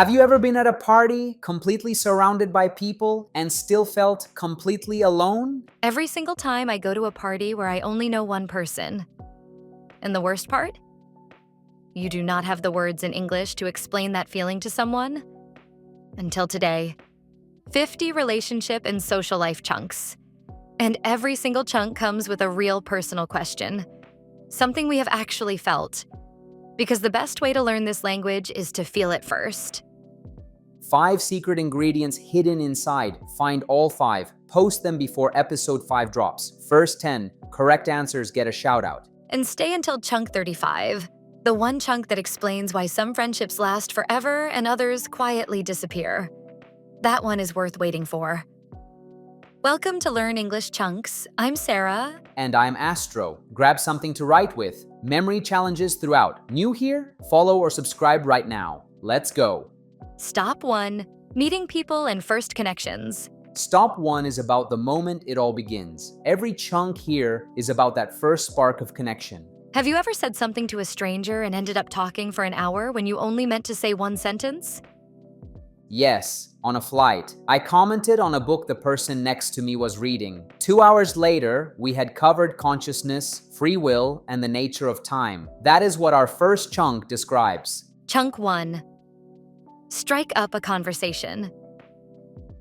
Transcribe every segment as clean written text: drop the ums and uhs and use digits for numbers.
Have you ever been at a party completely surrounded by people and still felt completely alone? Every single time I go to a party where I only know one person. And the worst part? You do not have the words in English to explain that feeling to someone. Until today. 50 relationship and social life chunks. And every single chunk comes with a real personal question. Something we have actually felt. Because the best way to learn this language is to feel it first. 5 secret ingredients hidden inside. Find all 5. Post them before episode 5 drops. First 10 correct answers get a shout out. And stay until chunk 35, the one chunk that explains why some friendships last forever and others quietly disappear. That one is worth waiting for. Welcome to Learn English Chunks. I'm Sarah. And I'm Astro. Grab something to write with. Memory challenges throughout. New here? Follow or subscribe right now. Let's go. Stop 1. Meeting people and first connections. Stop 1 is about the moment it all begins. Every chunk here is about that first spark of connection. Have you ever said something to a stranger and ended up talking for an hour when you only meant to say one sentence? Yes, on a flight. I commented on a book the person next to me was reading. 2 hours later, we had covered consciousness, free will, and the nature of time. That is what our first chunk describes. Chunk 1. Strike up a conversation.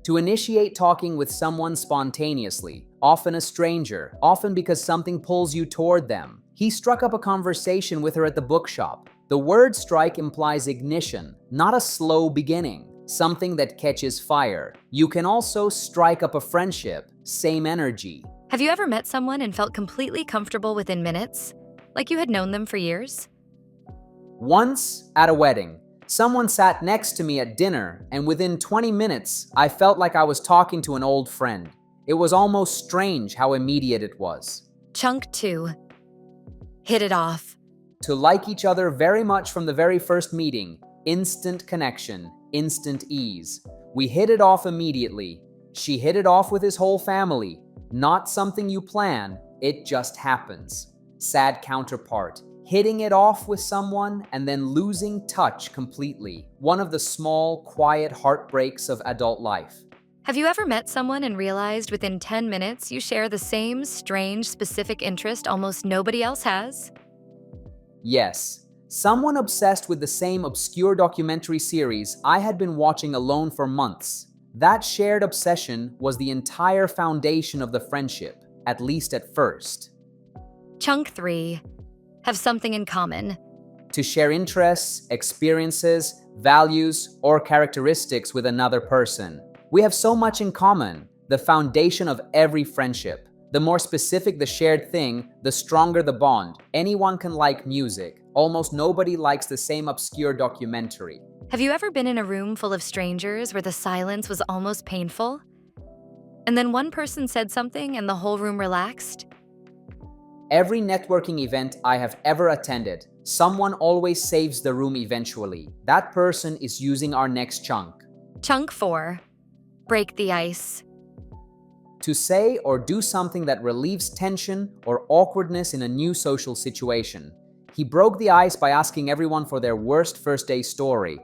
To initiate talking with someone spontaneously, often a stranger, often because something pulls you toward them. He struck up a conversation with her at the bookshop. The word strike implies ignition, not a slow beginning, something that catches fire. You can also strike up a friendship, same energy. Have you ever met someone and felt completely comfortable within minutes? Like you had known them for years? Once, at a wedding, someone sat next to me at dinner, and within 20 minutes, I felt like I was talking to an old friend. It was almost strange how immediate it was. Chunk 2. Hit it off. To like each other very much from the very first meeting. Instant connection, instant ease. We hit it off immediately. She hit it off with his whole family. Not something you plan, it just happens. Sad counterpart. Hitting it off with someone and then losing touch completely. One of the small, quiet heartbreaks of adult life. Have you ever met someone and realized within 10 minutes you share the same strange, specific interest almost nobody else has? Yes. Someone obsessed with the same obscure documentary series I had been watching alone for months. That shared obsession was the entire foundation of the friendship, at least at first. Chunk 3. Have something in common. To share interests, experiences, values, or characteristics with another person. We have so much in common, the foundation of every friendship. The more specific the shared thing, the stronger the bond. Anyone can like music. Almost nobody likes the same obscure documentary. Have you ever been in a room full of strangers where the silence was almost painful? And then one person said something and the whole room relaxed? Every networking event I have ever attended, someone always saves the room eventually. That person is using our next chunk. Chunk 4. Break the ice. To say or do something that relieves tension or awkwardness in a new social situation. He broke the ice by asking everyone for their worst first day story.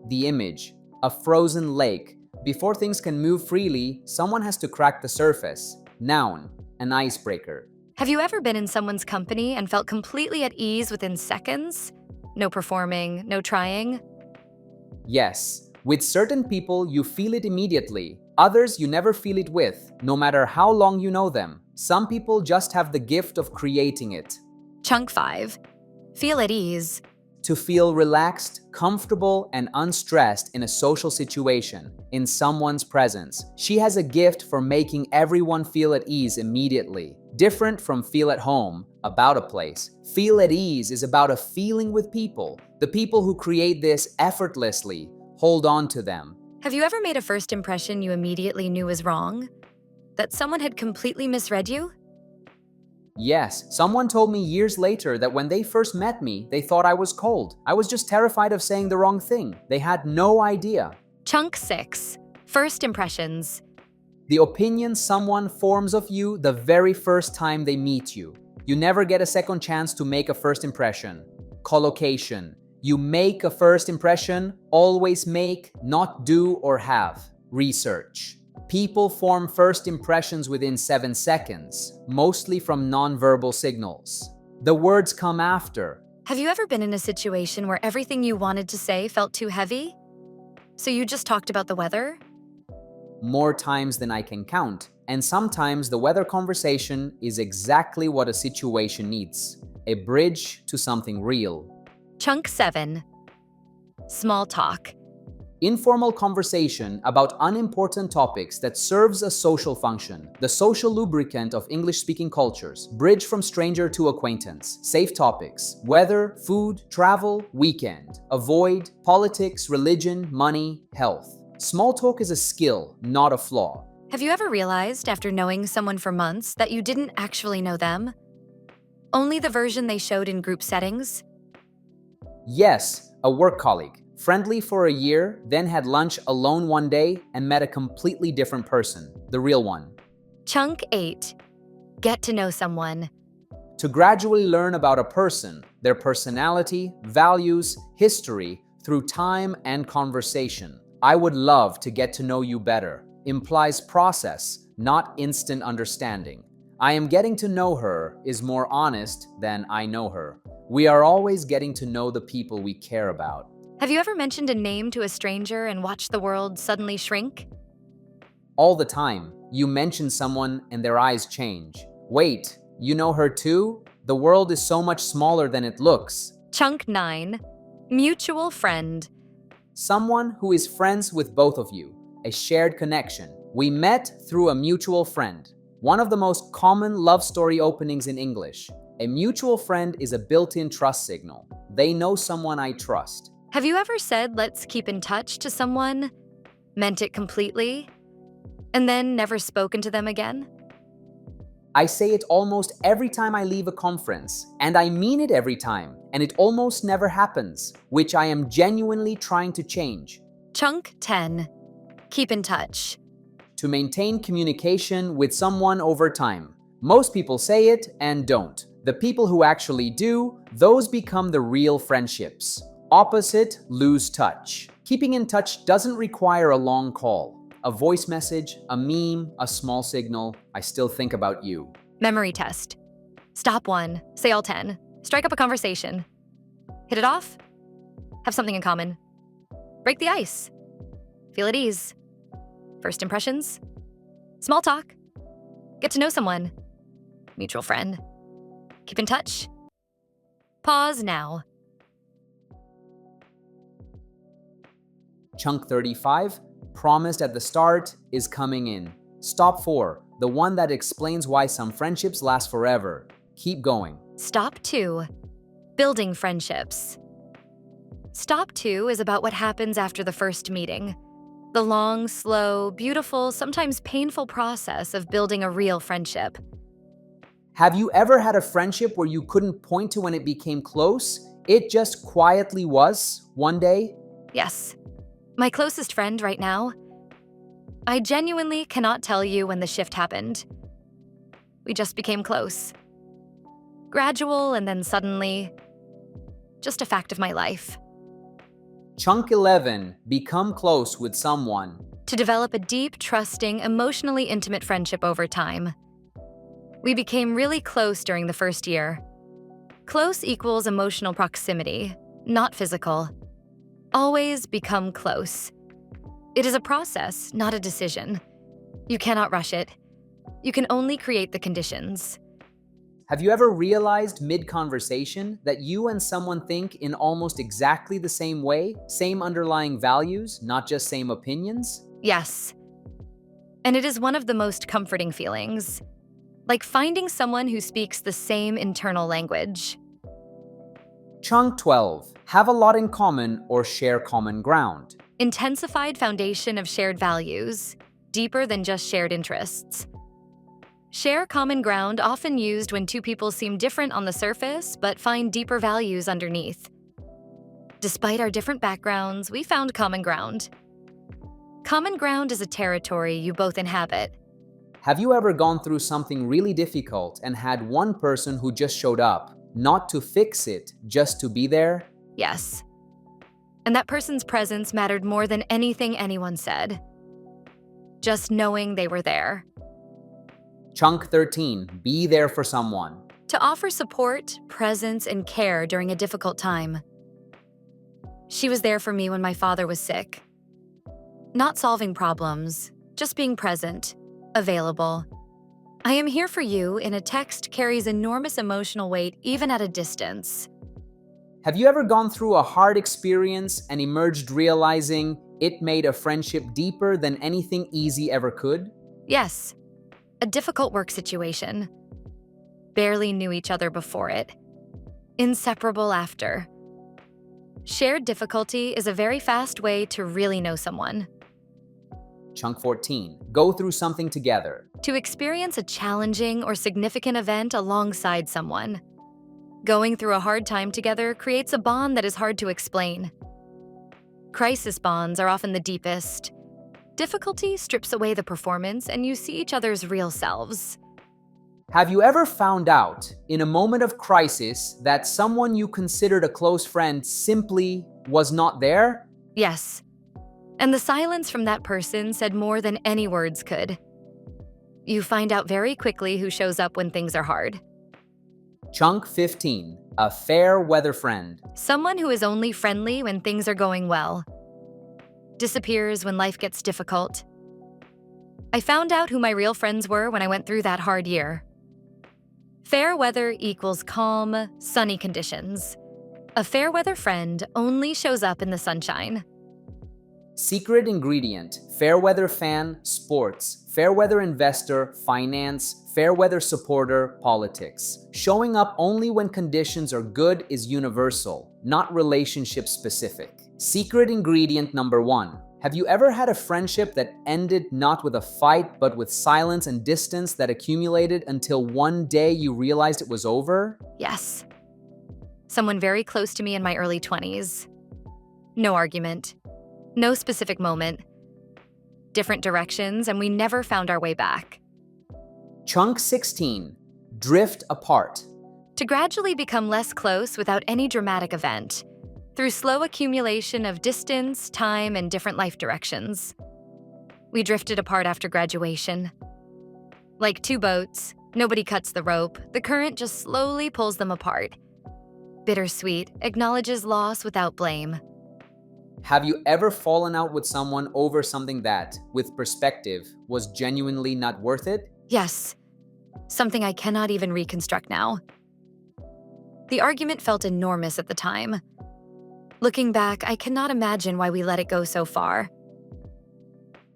The image, a frozen lake. Before things can move freely, someone has to crack the surface. Noun, an icebreaker. Have you ever been in someone's company and felt completely at ease within seconds? No performing, no trying? Yes. With certain people, you feel it immediately. Others you never feel it with, no matter how long you know them. Some people just have the gift of creating it. Chunk 5. Feel at ease. To feel relaxed, comfortable, and unstressed in a social situation, in someone's presence. She has a gift for making everyone feel at ease immediately. Different from feel at home, about a place. Feel at ease is about a feeling with people. The people who create this effortlessly, hold on to them. Have you ever made a first impression you immediately knew was wrong? That someone had completely misread you? Yes, someone told me years later that when they first met me, they thought I was cold. I was just terrified of saying the wrong thing. They had no idea. Chunk 6. First impressions. The opinion someone forms of you the very first time they meet you. You never get a second chance to make a first impression. Collocation. You make a first impression, always make, not do or have. Research. People form first impressions within 7 seconds, mostly from nonverbal signals. The words come after. Have you ever been in a situation where everything you wanted to say felt too heavy? So you just talked about the weather? More times than I can count, and sometimes the weather conversation is exactly what a situation needs. A bridge to something real. Chunk 7. Small talk. Informal conversation about unimportant topics that serves a social function, the social lubricant of English-speaking cultures, bridge from stranger to acquaintance, safe topics, weather, food, travel, weekend, avoid, politics, religion, money, health. Small talk is a skill, not a flaw. Have you ever realized after knowing someone for months that you didn't actually know them? Only the version they showed in group settings? Yes, a work colleague. Friendly for a year, then had lunch alone one day and met a completely different person, the real one. Chunk 8. Get to know someone. To gradually learn about a person, their personality, values, history, through time and conversation. I would love to get to know you better. Implies process, not instant understanding. I am getting to know her is more honest than I know her. We are always getting to know the people we care about. Have you ever mentioned a name to a stranger and watched the world suddenly shrink? All the time, you mention someone and their eyes change. Wait, you know her too? The world is so much smaller than it looks. Chunk 9. Mutual friend. Someone who is friends with both of you. A shared connection. We met through a mutual friend. One of the most common love story openings in English. A mutual friend is a built-in trust signal. They know someone I trust. Have you ever said, "Let's keep in touch" to someone, meant it completely, and then never spoken to them again? I say it almost every time I leave a conference, and I mean it every time, and it almost never happens, which I am genuinely trying to change. Chunk 10. Keep in touch. To maintain communication with someone over time. Most people say it and don't. The people who actually do, those become the real friendships. Opposite, lose touch. Keeping in touch doesn't require a long call. A voice message, a meme, a small signal. I still think about you. Memory test. Stop 1. Say all 10. Strike up a conversation. Hit it off. Have something in common. Break the ice. Feel at ease. First impressions. Small talk. Get to know someone. Mutual friend. Keep in touch. Pause now. Chunk 35, promised at the start, is coming in. Stop 4, the one that explains why some friendships last forever. Keep going. Stop 2. Building friendships. Stop 2 is about what happens after the first meeting. The long, slow, beautiful, sometimes painful process of building a real friendship. Have you ever had a friendship where you couldn't point to when it became close? It just quietly was, one day? Yes. My closest friend right now. I genuinely cannot tell you when the shift happened. We just became close. Gradual and then suddenly, just a fact of my life. Chunk 11, become close with someone. To develop a deep, trusting, emotionally intimate friendship over time. We became really close during the first year. Close equals emotional proximity, not physical. Always become close. It is a process, not a decision. You cannot rush it. You can only create the conditions. Have you ever realized mid-conversation that you and someone think in almost exactly the same way? Same underlying values, not just same opinions? Yes. And it is one of the most comforting feelings. Like finding someone who speaks the same internal language. Chunk 12, have a lot in common or share common ground. Intensified foundation of shared values, deeper than just shared interests. Share common ground often used when two people seem different on the surface but find deeper values underneath. Despite our different backgrounds, we found common ground. Common ground is a territory you both inhabit. Have you ever gone through something really difficult and had one person who just showed up, not to fix it, just to be there? Yes. And that person's presence mattered more than anything anyone said. Just knowing they were there. Chunk 13. Be there for someone. To offer support, presence, and care during a difficult time. She was there for me when my father was sick. Not solving problems, just being present, available. I am here for you in a text carries enormous emotional weight even at a distance. Have you ever gone through a hard experience and emerged realizing it made a friendship deeper than anything easy ever could? Yes, a difficult work situation. Barely knew each other before it. Inseparable after. Shared difficulty is a very fast way to really know someone. Chunk 14. Go through something together. To experience a challenging or significant event alongside someone. Going through a hard time together creates a bond that is hard to explain. Crisis bonds are often the deepest. Difficulty strips away the performance and you see each other's real selves. Have you ever found out, in a moment of crisis, that someone you considered a close friend simply was not there? Yes. And the silence from that person said more than any words could. You find out very quickly who shows up when things are hard. Chunk 15. A fair weather friend. Someone who is only friendly when things are going well. Disappears when life gets difficult. I found out who my real friends were when I went through that hard year. Fair weather equals calm, sunny conditions. A fair weather friend only shows up in the sunshine. Secret ingredient. Fair weather fan, sports. Fair weather investor, finance. Fair weather supporter, politics. Showing up only when conditions are good is universal, not relationship specific. Secret ingredient number 1. Have you ever had a friendship that ended not with a fight, but with silence and distance that accumulated until one day you realized it was over? Yes. Someone very close to me in my early 20s. No argument. No specific moment. Different directions, and we never found our way back. Chunk 16. Drift apart. To gradually become less close without any dramatic event. Through slow accumulation of distance, time, and different life directions. We drifted apart after graduation. Like two boats, nobody cuts the rope, the current just slowly pulls them apart. Bittersweet, acknowledges loss without blame. Have you ever fallen out with someone over something that, with perspective, was genuinely not worth it? Yes, something I cannot even reconstruct now. The argument felt enormous at the time. Looking back, I cannot imagine why we let it go so far.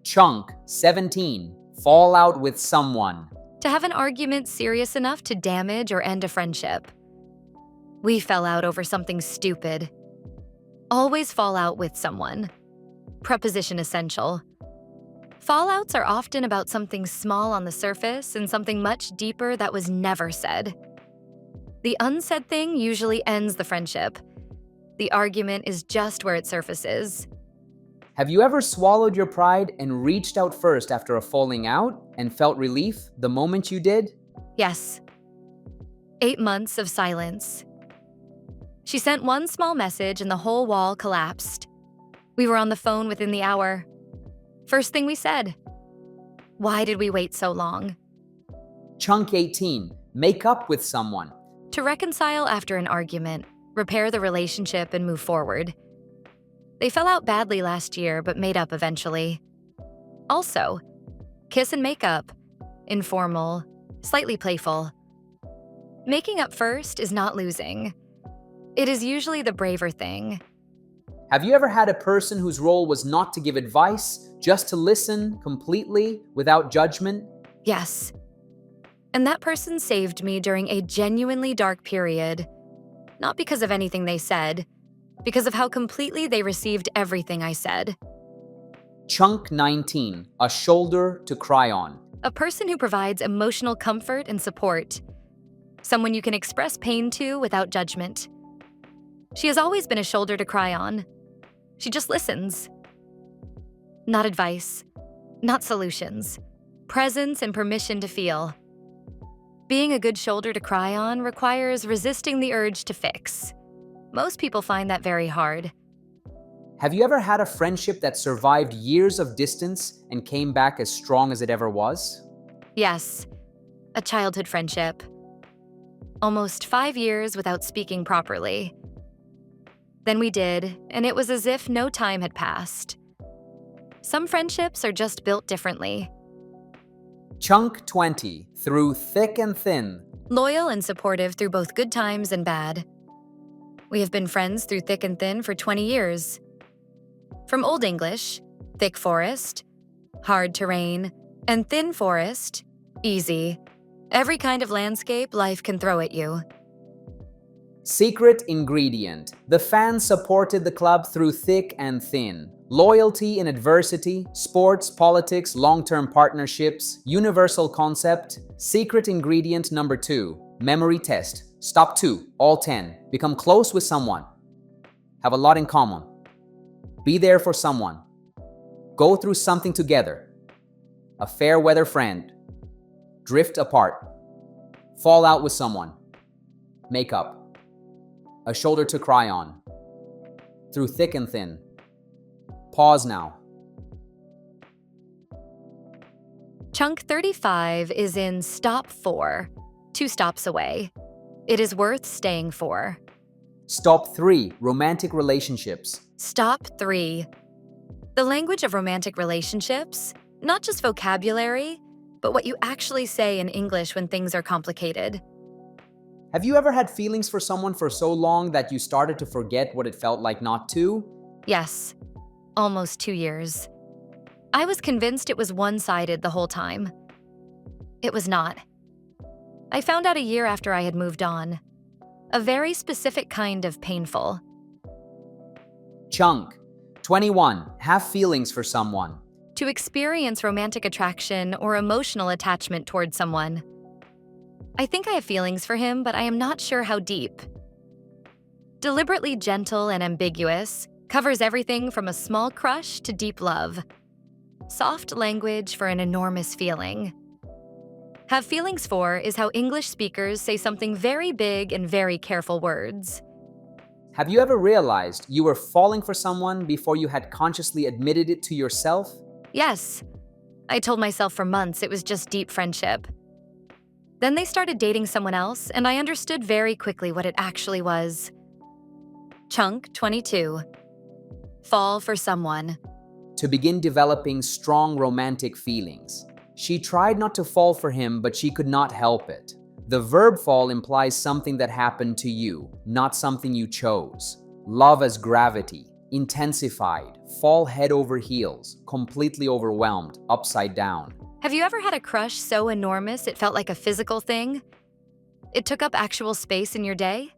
Chunk 17. Fall out with someone. To have an argument serious enough to damage or end a friendship. We fell out over something stupid. Always fall out with someone. Preposition essential. Fallouts are often about something small on the surface and something much deeper that was never said. The unsaid thing usually ends the friendship. The argument is just where it surfaces. Have you ever swallowed your pride and reached out first after a falling out and felt relief the moment you did? Yes. 8 months of silence. She sent one small message and the whole wall collapsed. We were on the phone within the hour. First thing we said. Why did we wait so long? Chunk 18. Make up with someone. To reconcile after an argument, repair the relationship and move forward. They fell out badly last year but made up eventually. Also, kiss and make up. Informal, slightly playful. Making up first is not losing. It is usually the braver thing. Have you ever had a person whose role was not to give advice, just to listen completely without judgment? Yes. And that person saved me during a genuinely dark period. Not because of anything they said, because of how completely they received everything I said. Chunk 19. A shoulder to cry on. A person who provides emotional comfort and support. Someone you can express pain to without judgment. She has always been a shoulder to cry on. She just listens. Not advice, not solutions. Presence and permission to feel. Being a good shoulder to cry on requires resisting the urge to fix. Most people find that very hard. Have you ever had a friendship that survived years of distance and came back as strong as it ever was? Yes, a childhood friendship. Almost 5 years without speaking properly. Then we did, and it was as if no time had passed. Some friendships are just built differently. Chunk 20, through thick and thin. Loyal and supportive through both good times and bad. We have been friends through thick and thin for 20 years. From Old English, thick forest, hard terrain, and thin forest, easy. Every kind of landscape life can throw at you. Secret ingredient. The fans supported the club through thick and thin. Loyalty in adversity, sports, politics, long-term partnerships, universal concept. Secret ingredient number 2. Memory test. Stop 2, all 10. Become close with someone. Have a lot in common. Be there for someone. Go through something together. A fair weather friend. Drift apart. Fall out with someone. Make up. A shoulder to cry on. Through thick and thin. Pause now. Chunk 35 is in stop 4, 2 stops away. It is worth staying for. Stop 3, romantic relationships. Stop 3. The language of romantic relationships, not just vocabulary, but what you actually say in English when things are complicated. Have you ever had feelings for someone for so long that you started to forget what it felt like not to? Yes, almost 2 years. I was convinced it was one-sided the whole time. It was not. I found out a year after I had moved on. A very specific kind of painful. Chunk 21, have feelings for someone. To experience romantic attraction or emotional attachment towards someone. I think I have feelings for him, but I am not sure how deep. Deliberately gentle and ambiguous, covers everything from a small crush to deep love. Soft language for an enormous feeling. Have feelings for is how English speakers say something very big in very careful words. Have you ever realized you were falling for someone before you had consciously admitted it to yourself? Yes. I told myself for months it was just deep friendship. Then they started dating someone else, and I understood very quickly what it actually was. Chunk 22. Fall for someone. To begin developing strong romantic feelings. She tried not to fall for him, but she could not help it. The verb fall implies something that happened to you, not something you chose. Love as gravity, intensified, fall head over heels, completely overwhelmed, upside down. Have you ever had a crush so enormous it felt like a physical thing? It took up actual space in your day?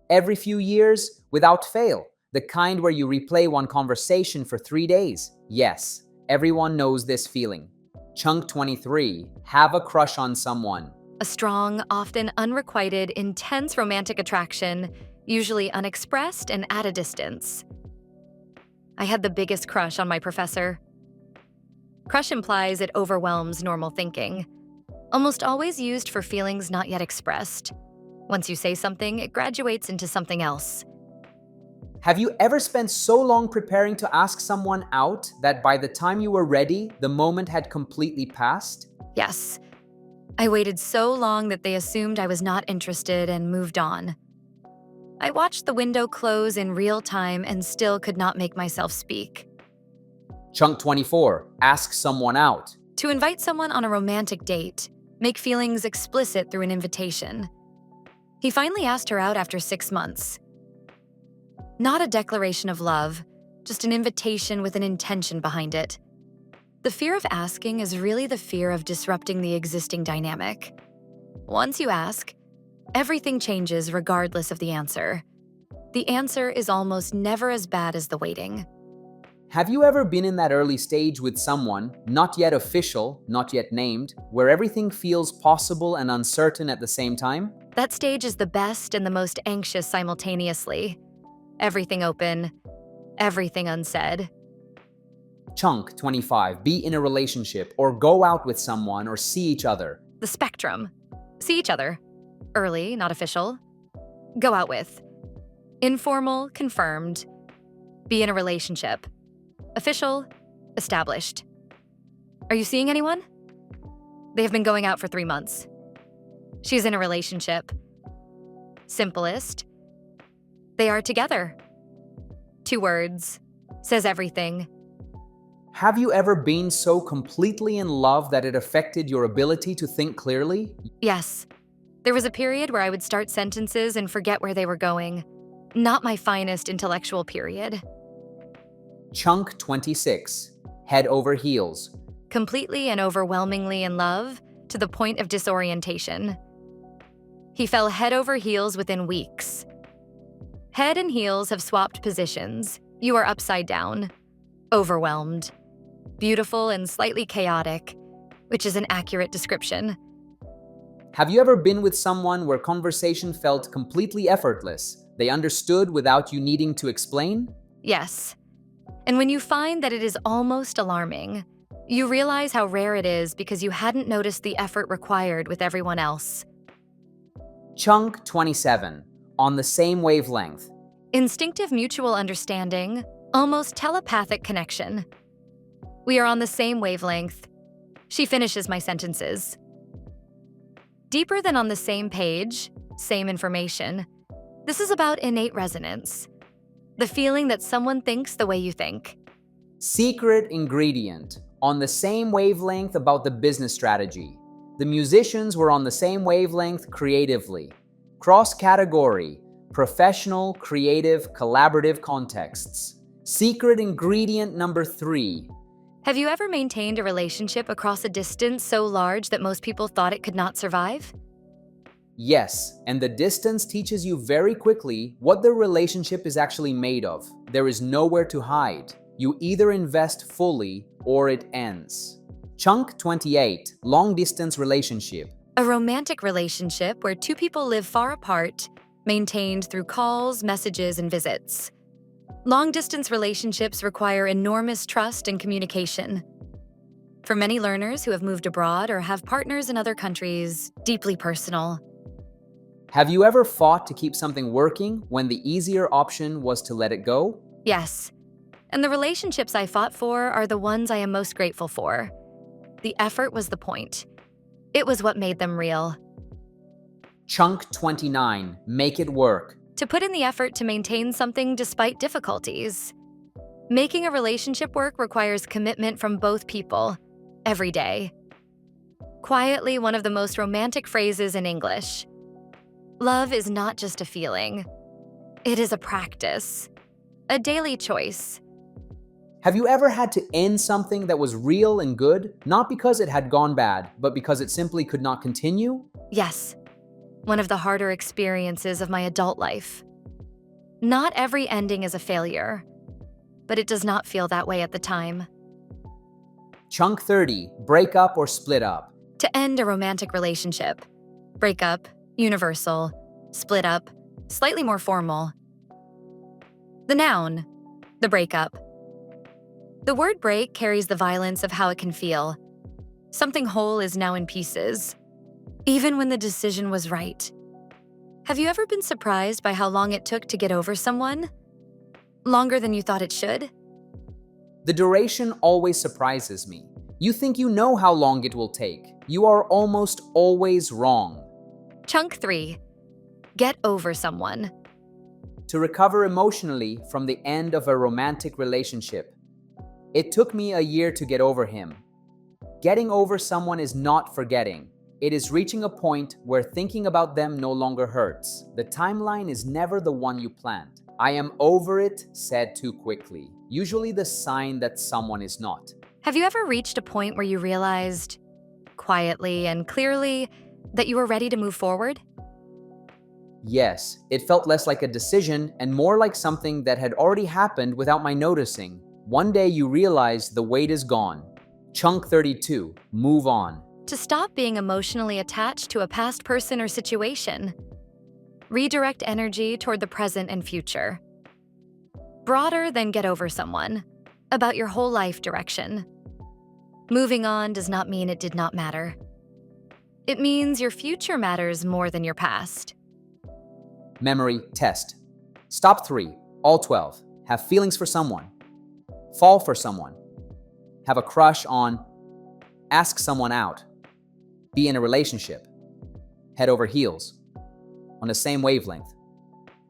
Every few years, without fail. The kind where you replay one conversation for 3 days. Yes, everyone knows this feeling. Chunk 23, have a crush on someone. A strong, often unrequited, intense romantic attraction, usually unexpressed and at a distance. I had the biggest crush on my professor. Crush implies it overwhelms normal thinking. Almost always used for feelings not yet expressed. Once you say something, it graduates into something else. Have you ever spent so long preparing to ask someone out that by the time you were ready, the moment had completely passed? Yes. I waited so long that they assumed I was not interested and moved on. I watched the window close in real time and still could not make myself speak. Chunk 24, ask someone out. To invite someone on a romantic date, make feelings explicit through an invitation. He finally asked her out after 6 months. Not a declaration of love, just an invitation with an intention behind it. The fear of asking is really the fear of disrupting the existing dynamic. Once you ask, everything changes regardless of the answer. The answer is almost never as bad as the waiting. Have you ever been in that early stage with someone, not yet official, not yet named, where everything feels possible and uncertain at the same time? That stage is the best and the most anxious simultaneously. Everything open, everything unsaid. Chunk 25, be in a relationship or go out with someone or see each other. The spectrum. See each other. Early, not official. Go out with. Informal, confirmed. Be in a relationship. Official, established. Are you seeing anyone? They have been going out for 3 months. She's in a relationship. Simplest. They are together. 2 words. Says everything. Have you ever been so completely in love that it affected your ability to think clearly? Yes. There was a period where I would start sentences and forget where they were going. Not my finest intellectual period. Chunk 26. Head over heels. Completely and overwhelmingly in love to the point of disorientation. He fell head over heels within weeks. Head and heels have swapped positions. You are upside down. Overwhelmed. Beautiful and slightly chaotic, which is an accurate description. Have you ever been with someone where conversation felt completely effortless? They understood without you needing to explain? Yes. And when you find that it is almost alarming, you realize how rare it is because you hadn't noticed the effort required with everyone else. Chunk 27. On the same wavelength. Instinctive mutual understanding, almost telepathic connection. We are on the same wavelength. She finishes my sentences. Deeper than on the same page, same information. This is about innate resonance. The feeling that someone thinks the way you think. Secret ingredient. On the same wavelength about the business strategy. The musicians were on the same wavelength creatively. Cross-category. Professional, creative, collaborative contexts. Secret ingredient number 3. Have you ever maintained a relationship across a distance so large that most people thought it could not survive? Yes, and the distance teaches you very quickly what the relationship is actually made of. There is nowhere to hide. You either invest fully or it ends. Chunk 28. Long-distance relationship. A romantic relationship where 2 people live far apart, maintained through calls, messages, and visits. Long-distance relationships require enormous trust and communication. For many learners who have moved abroad or have partners in other countries, deeply personal. Have you ever fought to keep something working when the easier option was to let it go? Yes. And the relationships I fought for are the ones I am most grateful for. The effort was the point. It was what made them real. Chunk 29. Make it work. To put in the effort to maintain something despite difficulties. Making a relationship work requires commitment from both people, every day. Quietly, one of the most romantic phrases in English. Love is not just a feeling. It is a practice, a daily choice. Have you ever had to end something that was real and good, not because it had gone bad, but because it simply could not continue? Yes. One of the harder experiences of my adult life. Not every ending is a failure, but it does not feel that way at the time. Chunk 30. Break up or split up. To end a romantic relationship. Break up, universal. Split up, slightly more formal. The noun, the breakup. The word break carries the violence of how it can feel. Something whole is now in pieces. Even when the decision was right. Have you ever been surprised by how long it took to get over someone? Longer than you thought it should? The duration always surprises me. You think you know how long it will take. You are almost always wrong. Chunk 3. Get over someone. To recover emotionally from the end of a romantic relationship. It took me a year to get over him. Getting over someone is not forgetting. It is reaching a point where thinking about them no longer hurts. The timeline is never the one you planned. I am over it said too quickly. Usually the sign that someone is not. Have you ever reached a point where you realized, quietly and clearly, that you were ready to move forward? Yes, it felt less like a decision and more like something that had already happened without my noticing. One day you realize the weight is gone. Chunk 32. Move on. To stop being emotionally attached to a past person or situation. Redirect energy toward the present and future. Broader than get over someone. About your whole life direction. Moving on does not mean it did not matter. It means your future matters more than your past. Memory test. Stop 3. All 12. have feelings for someone, fall for someone, have a crush on, ask someone out, be in a relationship, head over heels, on the same wavelength,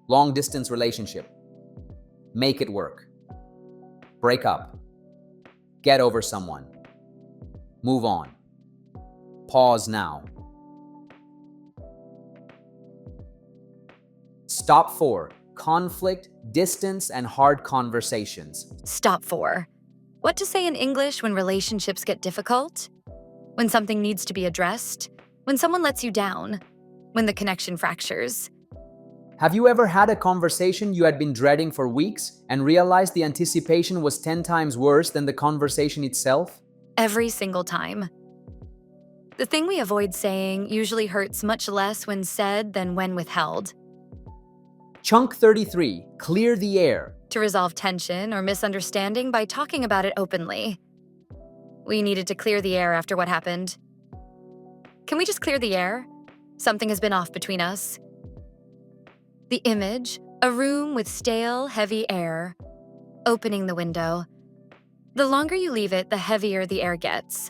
long distance relationship, make it work, break up, get over someone, move on, pause now. Stop 4. Conflict, distance, and hard conversations. Stop 4. What to say in English when relationships get difficult? When something needs to be addressed? When someone lets you down? When the connection fractures? Have you ever had a conversation you had been dreading for weeks and realized the anticipation was 10 times worse than the conversation itself? Every single time. The thing we avoid saying usually hurts much less when said than when withheld. Chunk 33. Clear the air. To resolve tension or misunderstanding by talking about it openly. We needed to clear the air after what happened. Can we just clear the air? Something has been off between us. The image, a room with stale, heavy air. Opening the window. The longer you leave it, the heavier the air gets.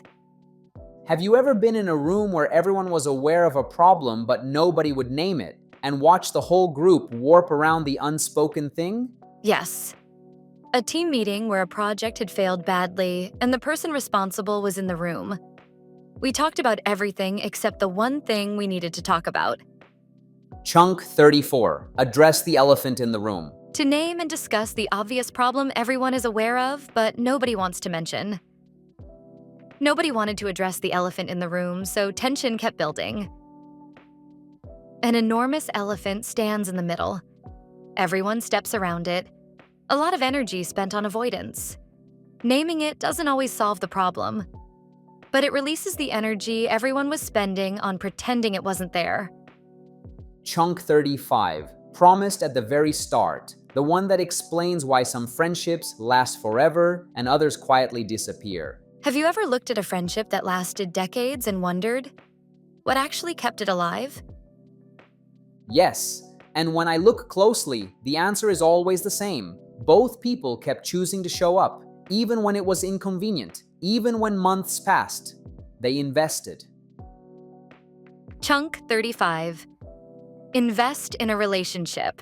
Have you ever been in a room where everyone was aware of a problem but nobody would name it, and watched the whole group warp around the unspoken thing? Yes. A team meeting where a project had failed badly and the person responsible was in the room. We talked about everything except the one thing we needed to talk about. Chunk 34. Address the elephant in the room. To name and discuss the obvious problem everyone is aware of, but nobody wants to mention. Nobody wanted to address the elephant in the room, so tension kept building. An enormous elephant stands in the middle. Everyone steps around it. A lot of energy spent on avoidance. Naming it doesn't always solve the problem, but it releases the energy everyone was spending on pretending it wasn't there. Chunk 35. Promised at the very start. The one that explains why some friendships last forever and others quietly disappear. Have you ever looked at a friendship that lasted decades and wondered, what actually kept it alive? Yes, and when I look closely, the answer is always the same. Both people kept choosing to show up, even when it was inconvenient, even when months passed. They invested. Chunk 35. Invest in a relationship.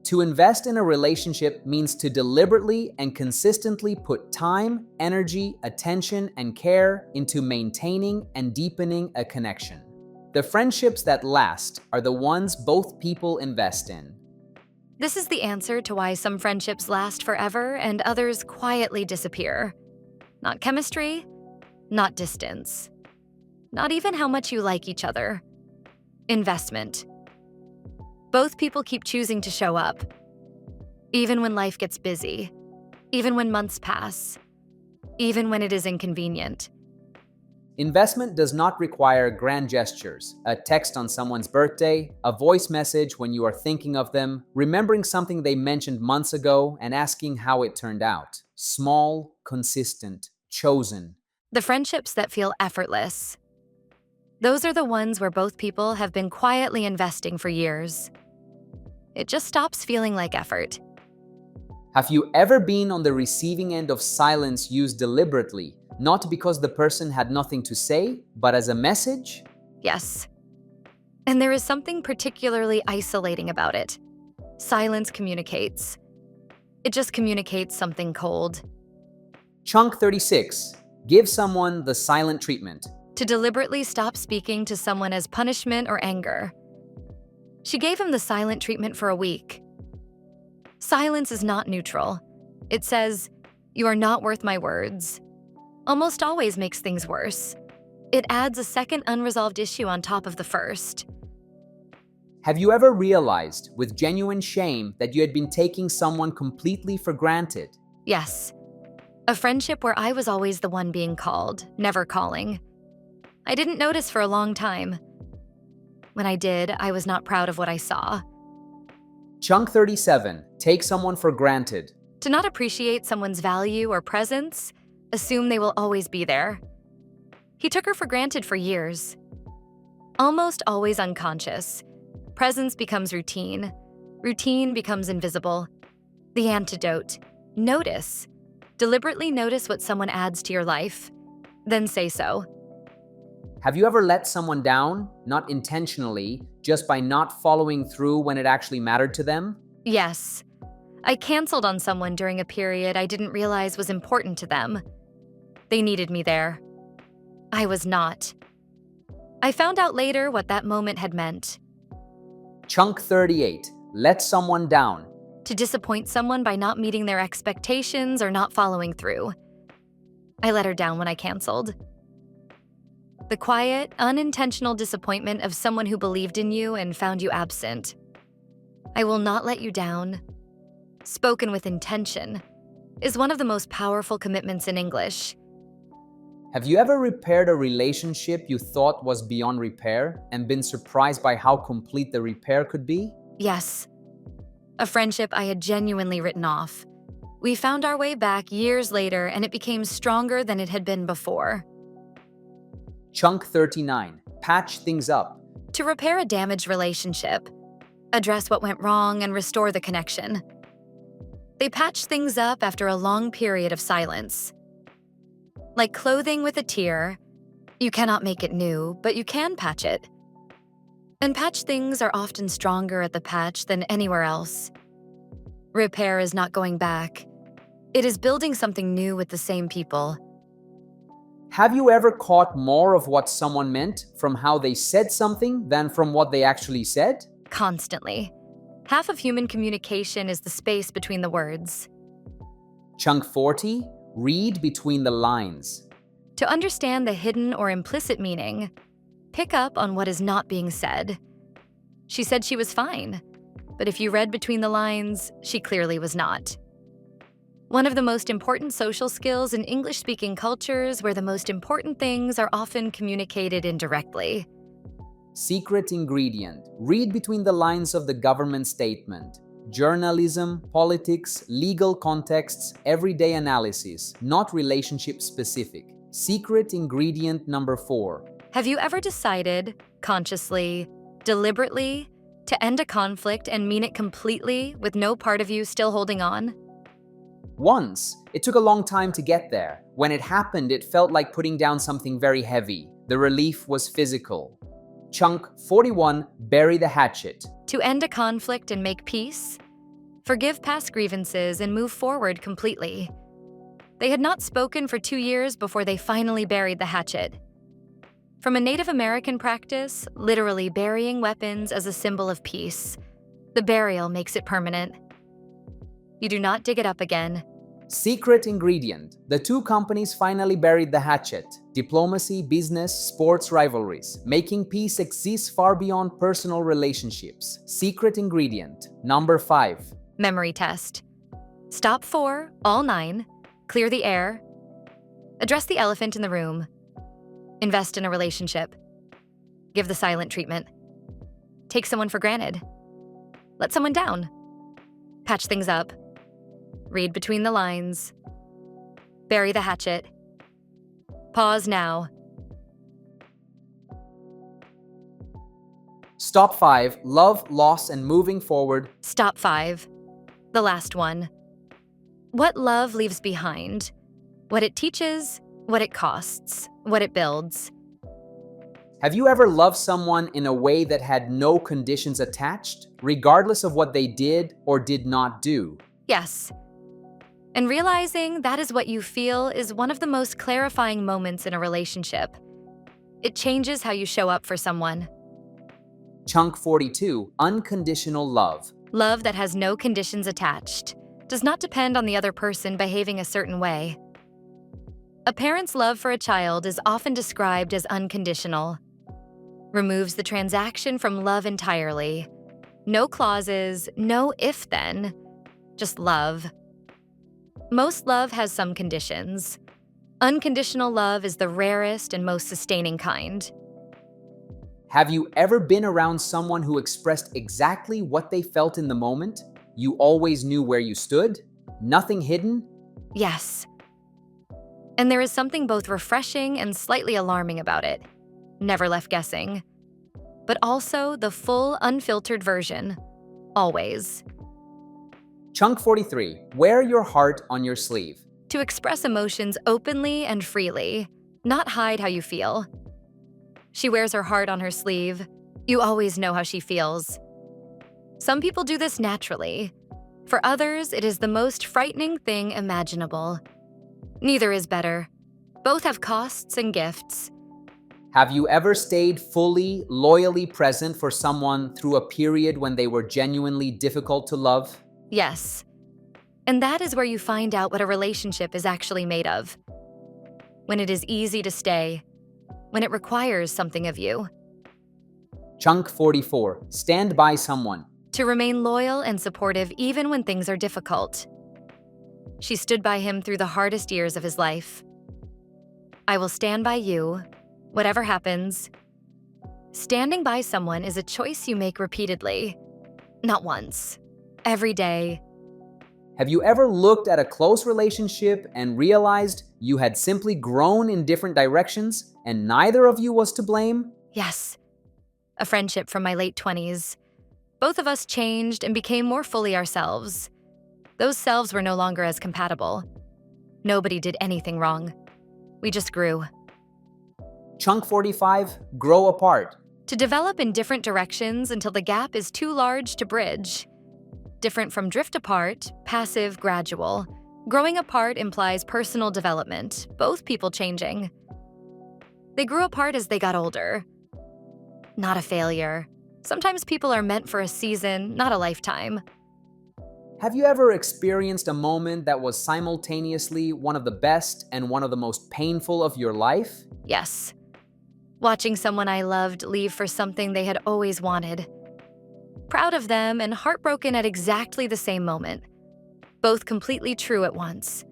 To invest in a relationship means to deliberately and consistently put time, energy, attention, and care into maintaining and deepening a connection. The friendships that last are the ones both people invest in. This is the answer to why some friendships last forever and others quietly disappear. Not chemistry, not distance, not even how much you like each other. Investment. Both people keep choosing to show up, even when life gets busy, even when months pass, even when it is inconvenient. Investment does not require grand gestures, a text on someone's birthday, a voice message when you are thinking of them, remembering something they mentioned months ago and asking how it turned out. Small, consistent, chosen. The friendships that feel effortless. Those are the ones where both people have been quietly investing for years. It just stops feeling like effort. Have you ever been on the receiving end of silence used deliberately, not because the person had nothing to say, but as a message? Yes. And there is something particularly isolating about it. Silence communicates. It just communicates something cold. Chunk 36. Give someone the silent treatment. To deliberately stop speaking to someone as punishment or anger. She gave him the silent treatment for a week. Silence is not neutral. It says, "You are not worth my words." Almost always makes things worse. It adds a second unresolved issue on top of the first. Have you ever realized, with genuine shame, that you had been taking someone completely for granted? Yes. A friendship where I was always the one being called, never calling. I didn't notice for a long time. When I did, I was not proud of what I saw. Chunk 37. Take someone for granted. To not appreciate someone's value or presence, assume they will always be there. He took her for granted for years. Almost always unconscious. Presence becomes routine. Routine becomes invisible. The antidote: notice. Deliberately notice what someone adds to your life, then say so. Have you ever let someone down, not intentionally, just by not following through when it actually mattered to them? Yes, I canceled on someone during a period I didn't realize was important to them. They needed me there. I was not. I found out later what that moment had meant. Chunk 38. Let someone down. To disappoint someone by not meeting their expectations or not following through. I let her down when I canceled. The quiet, unintentional disappointment of someone who believed in you and found you absent. I will not let you down, spoken with intention, is one of the most powerful commitments in English. Have you ever repaired a relationship you thought was beyond repair and been surprised by how complete the repair could be? Yes. A friendship I had genuinely written off. We found our way back years later and it became stronger than it had been before. Chunk 39. Patch things up. To repair a damaged relationship, address what went wrong and restore the connection. They patch things up after a long period of silence. Like clothing with a tear, you cannot make it new, but you can patch it. And patch things are often stronger at the patch than anywhere else. Repair is not going back. It is building something new with the same people. Have you ever caught more of what someone meant from how they said something than from what they actually said? Constantly. Half of human communication is the space between the words. Chunk 40. Read between the lines. To understand the hidden or implicit meaning, pick up on what is not being said. She said she was fine, but if you read between the lines, she clearly was not. One of the most important social skills in English-speaking cultures where the most important things are often communicated indirectly. Secret ingredient. Read between the lines of the government statement. Journalism, politics, legal contexts, everyday analysis, not relationship-specific. Secret ingredient number 4. Have you ever decided, consciously, deliberately, to end a conflict and mean it completely with no part of you still holding on? Once. It took a long time to get there. When it happened, it felt like putting down something very heavy. The relief was physical. Chunk 41. Bury the hatchet. To end a conflict and make peace? Forgive past grievances and move forward completely. They had not spoken for 2 years before they finally buried the hatchet. From a Native American practice, literally burying weapons as a symbol of peace, the burial makes it permanent. You do not dig it up again. Secret ingredient. The two companies finally buried the hatchet. Diplomacy, business, sports rivalries. Making peace exists far beyond personal relationships. Secret ingredient. Number 5. Memory test. Stop 4, all 9. Clear the air. Address the elephant in the room. Invest in a relationship. Give the silent treatment. Take someone for granted. Let someone down. Patch things up. Read between the lines. Bury the hatchet. Pause now. Stop 5. Love, loss, and moving forward. Stop 5. The last one. What love leaves behind. What it teaches, what it costs, what it builds. Have you ever loved someone in a way that had no conditions attached, regardless of what they did or did not do? Yes. And realizing that is what you feel is one of the most clarifying moments in a relationship. It changes how you show up for someone. Chunk 42. Unconditional love. Love that has no conditions attached, does not depend on the other person behaving a certain way. A parent's love for a child is often described as unconditional. Removes the transaction from love entirely. No clauses, no if-then, just love. Most love has some conditions. Unconditional love is the rarest and most sustaining kind. Have you ever been around someone who expressed exactly what they felt in the moment? You always knew where you stood? Nothing hidden? Yes. And there is something both refreshing and slightly alarming about it. Never left guessing. But also the full, unfiltered version. always. Chunk 43. Wear your heart on your sleeve. To express emotions openly and freely, not hide how you feel. She wears her heart on her sleeve. You always know how she feels. Some people do this naturally. For others, it is the most frightening thing imaginable. Neither is better. Both have costs and gifts. Have you ever stayed fully, loyally present for someone through a period when they were genuinely difficult to love? Yes. And that is where you find out what a relationship is actually made of. When it is easy to stay, when it requires something of you. Chunk 44. Stand by someone. To remain loyal and supportive even when things are difficult. She stood by him through the hardest years of his life. I will stand by you, whatever happens. Standing by someone is a choice you make repeatedly. Not once. Every day. Have you ever looked at a close relationship and realized you had simply grown in different directions and neither of you was to blame? Yes. A friendship from my late 20s. Both of us changed and became more fully ourselves. Those selves were no longer as compatible. Nobody did anything wrong. We just grew. Chunk 45. Grow apart. To develop in different directions until the gap is too large to bridge. Different from drift apart, passive, gradual. Growing apart implies personal development, both people changing. They grew apart as they got older. Not a failure. Sometimes people are meant for a season, not a lifetime. Have you ever experienced a moment that was simultaneously one of the best and one of the most painful of your life? Yes. Watching someone I loved leave for something they had always wanted. Proud of them and heartbroken at exactly the same moment. Both completely true at once.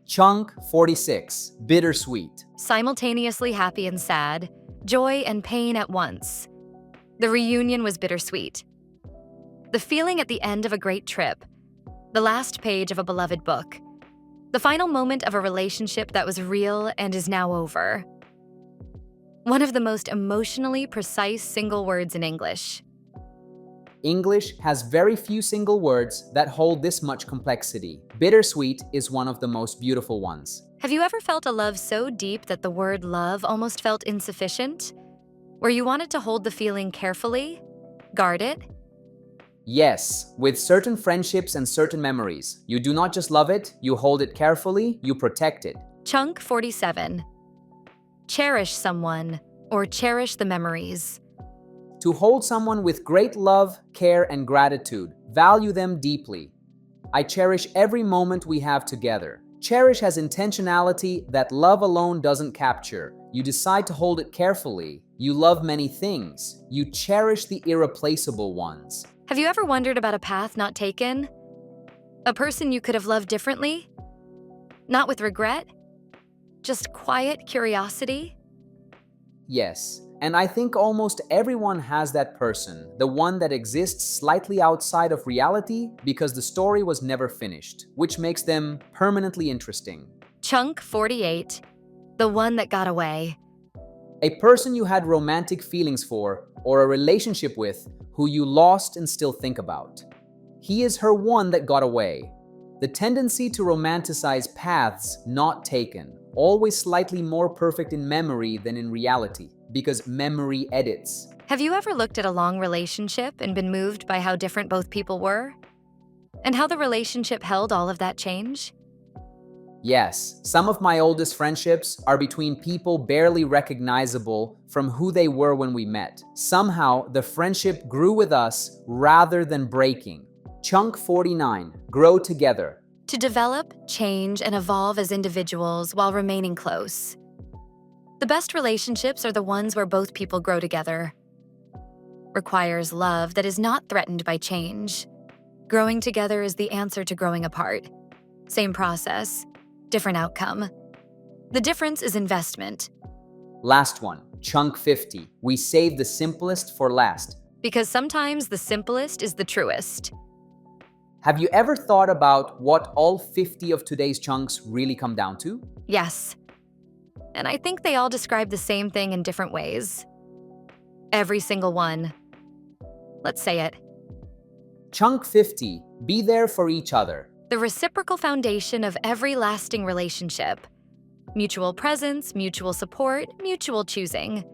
Chunk 46. Bittersweet. Simultaneously happy and sad, joy and pain at once. The reunion was bittersweet. The feeling at the end of a great trip. The last page of a beloved book. The final moment of a relationship that was real and is now over. One of the most emotionally precise single words in English. English has very few single words that hold this much complexity. Bittersweet is one of the most beautiful ones. Have you ever felt a love so deep that the word love almost felt insufficient? Where you wanted to hold the feeling carefully? Guard it? Yes, with certain friendships and certain memories. You do not just love it, you hold it carefully, you protect it. Chunk 47. Cherish someone or cherish the memories. To hold someone with great love, care, and gratitude. Value them deeply. I cherish every moment we have together. Cherish has intentionality that love alone doesn't capture. You decide to hold it carefully. You love many things. You cherish the irreplaceable ones. Have you ever wondered about a path not taken? A person you could have loved differently? Not with regret? Just quiet curiosity? Yes, and I think almost everyone has that person, the one that exists slightly outside of reality because the story was never finished, which makes them permanently interesting. Chunk 48. The one that got away. A person you had romantic feelings for or a relationship with who you lost and still think about. He is her one that got away. The tendency to romanticize paths not taken, always slightly more perfect in memory than in reality, because memory edits. Have you ever looked at a long relationship and been moved by how different both people were? And how the relationship held all of that change? Yes, some of my oldest friendships are between people barely recognizable from who they were when we met. Somehow, the friendship grew with us rather than breaking. Chunk 49. Grow together. To develop, change, and evolve as individuals while remaining close. The best relationships are the ones where both people grow together. Requires love that is not threatened by change. Growing together is the answer to growing apart. Same process, different outcome. The difference is investment. Last one, Chunk 50. We save the simplest for last. Because sometimes the simplest is the truest. Have you ever thought about what all 50 of today's chunks really come down to? Yes. And I think they all describe the same thing in different ways. Every single one. Let's say it. Chunk 50, be there for each other. The reciprocal foundation of every lasting relationship. Mutual presence, mutual support, mutual choosing.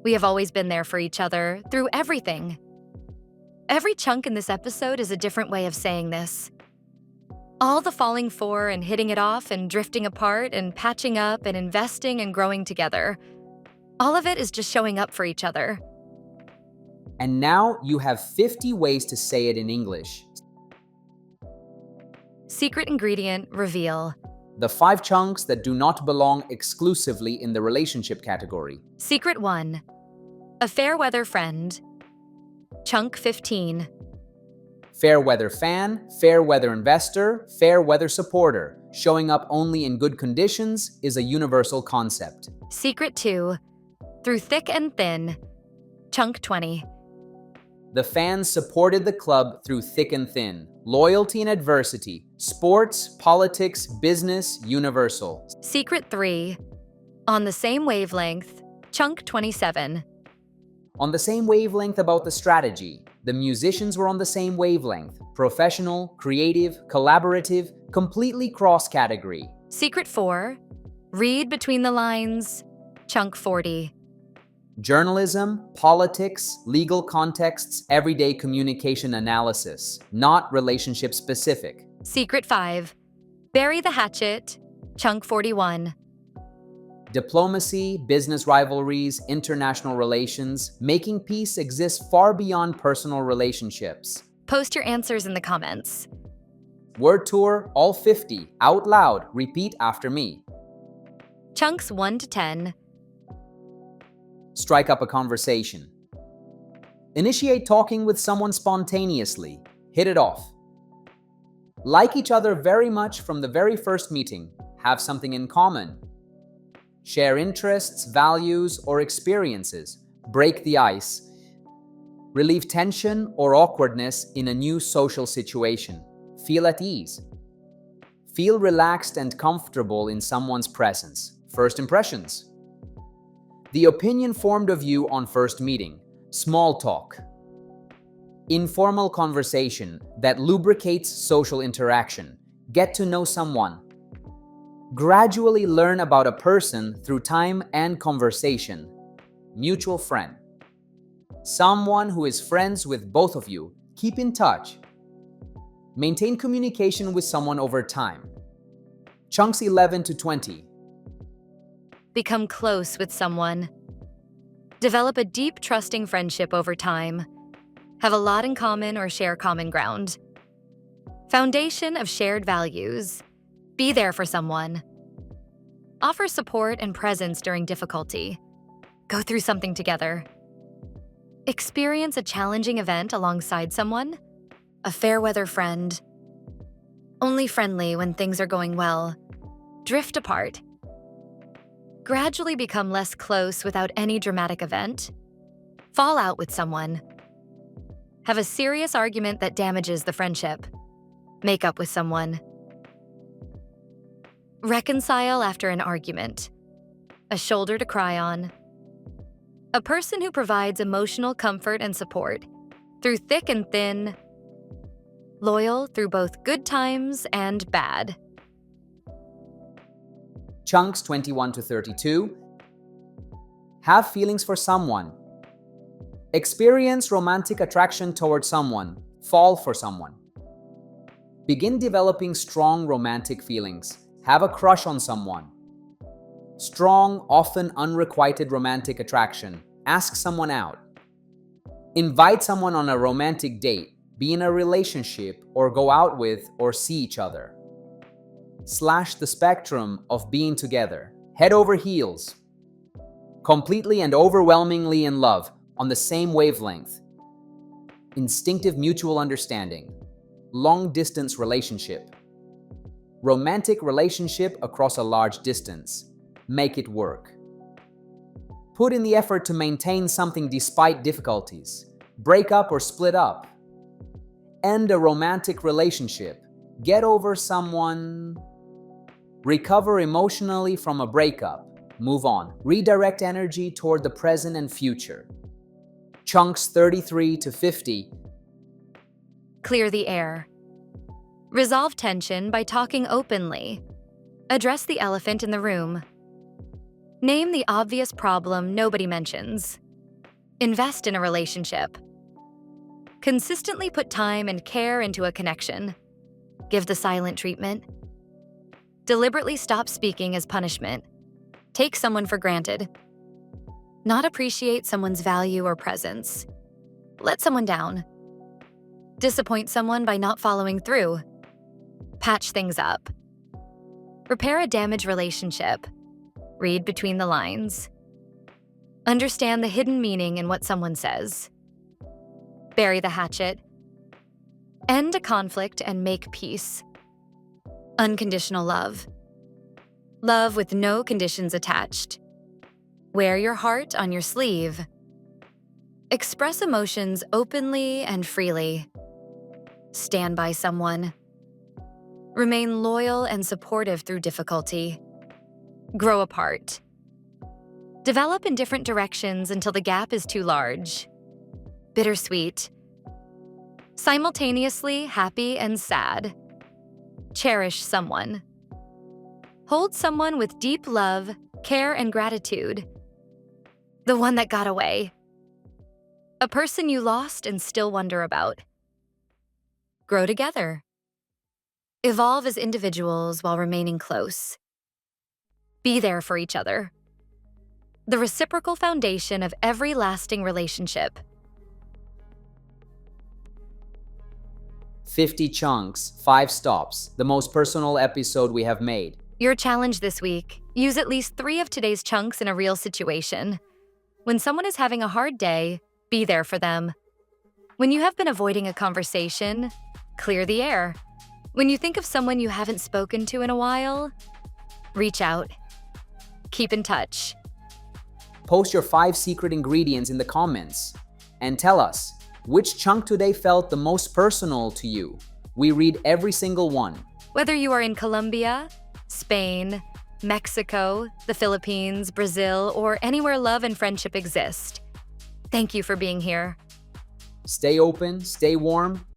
We have always been there for each other through everything. Every chunk in this episode is a different way of saying this. All the falling for and hitting it off and drifting apart and patching up and investing and growing together. All of it is just showing up for each other. And now you have 50 ways to say it in English. Secret ingredient reveal. The 5 chunks that do not belong exclusively in the relationship category. Secret 1. A fair weather friend. Chunk 15. Fair weather fan, fair weather investor, fair weather supporter. Showing up only in good conditions is a universal concept. Secret 2. Through thick and thin. Chunk 20. The fans supported the club through thick and thin. Loyalty and adversity. Sports, politics, business, universal. Secret 3. On the same wavelength. Chunk 27. On the same wavelength about the strategy. The musicians were on the same wavelength. Professional, creative, collaborative, completely cross-category. Secret 4. Read between the lines. Chunk 40. Journalism, politics, legal contexts, everyday communication analysis, not relationship specific. Secret 5. Bury the hatchet. Chunk 41. Diplomacy, business rivalries, international relations, making peace exists far beyond personal relationships. Post your answers in the comments. Word tour, all 50, out loud, repeat after me. Chunks 1 to 10. Strike up a conversation. Initiate talking with someone spontaneously. Hit it off. Like each other very much from the very first meeting. Have something in common. Share interests, values, or experiences. Break the ice. Relieve tension or awkwardness in a new social situation. Feel at ease. Feel relaxed and comfortable in someone's presence. First impressions. The opinion formed of you on first meeting. Small talk. Informal conversation that lubricates social interaction. Get to know someone. Gradually learn about a person through time and conversation. Mutual friend. Someone who is friends with both of you. Keep in touch. Maintain communication with someone over time. Chunks 11 to 20. Become close with someone. Develop a deep, trusting friendship over time. Have a lot in common or share common ground. Foundation of shared values. Be there for someone. Offer support and presence during difficulty. Go through something together. Experience a challenging event alongside someone. A fair weather friend. Only friendly when things are going well. Drift apart. Gradually become less close without any dramatic event. Fall out with someone. Have a serious argument that damages the friendship. Make up with someone. Reconcile after an argument. A shoulder to cry on. A person who provides emotional comfort and support through thick and thin. Loyal through both good times and bad. Chunks 21 to 32. Have feelings for someone. Experience romantic attraction towards someone. Fall for someone. Begin developing strong romantic feelings. Have a crush on someone. Strong, often unrequited romantic attraction. Ask someone out. Invite someone on a romantic date. Be in a relationship or go out with or see each other. Slash the spectrum of being together. Head over heels. Completely and overwhelmingly in love, on the same wavelength. Instinctive mutual understanding. Long-distance relationship. Romantic relationship across a large distance. Make it work. Put in the effort to maintain something despite difficulties. Break up or split up. End a romantic relationship. Get over someone. Recover emotionally from a breakup. Move on. Redirect energy toward the present and future. Chunks 33 to 50. Clear the air. Resolve tension by talking openly. Address the elephant in the room. Name the obvious problem nobody mentions. Invest in a relationship. Consistently put time and care into a connection. Give the silent treatment. Deliberately stop speaking as punishment. Take someone for granted. Not appreciate someone's value or presence. Let someone down. Disappoint someone by not following through. Patch things up. Repair a damaged relationship. Read between the lines. Understand the hidden meaning in what someone says. Bury the hatchet. End a conflict and make peace. Unconditional love. Love with no conditions attached. Wear your heart on your sleeve. Express emotions openly and freely. Stand by someone. Remain loyal and supportive through difficulty. Grow apart. Develop in different directions until the gap is too large. Bittersweet. Simultaneously happy and sad. Cherish someone. Hold someone with deep love, care, and gratitude. The one that got away. A person you lost and still wonder about. Grow together. Evolve as individuals while remaining close. Be there for each other. The reciprocal foundation of every lasting relationship. 50 chunks, 5 stops, the most personal episode we have made. Your challenge this week: use at least 3 of today's chunks in a real situation. When someone is having a hard day, be there for them. When you have been avoiding a conversation, clear the air. When you think of someone you haven't spoken to in a while, reach out. Keep in touch. Post your 5 secret ingredients in the comments and tell us which chunk today felt the most personal to you. We read every single one. Whether you are in Colombia, Spain, Mexico, the Philippines, Brazil, or anywhere love and friendship exist, thank you for being here. Stay open, stay warm,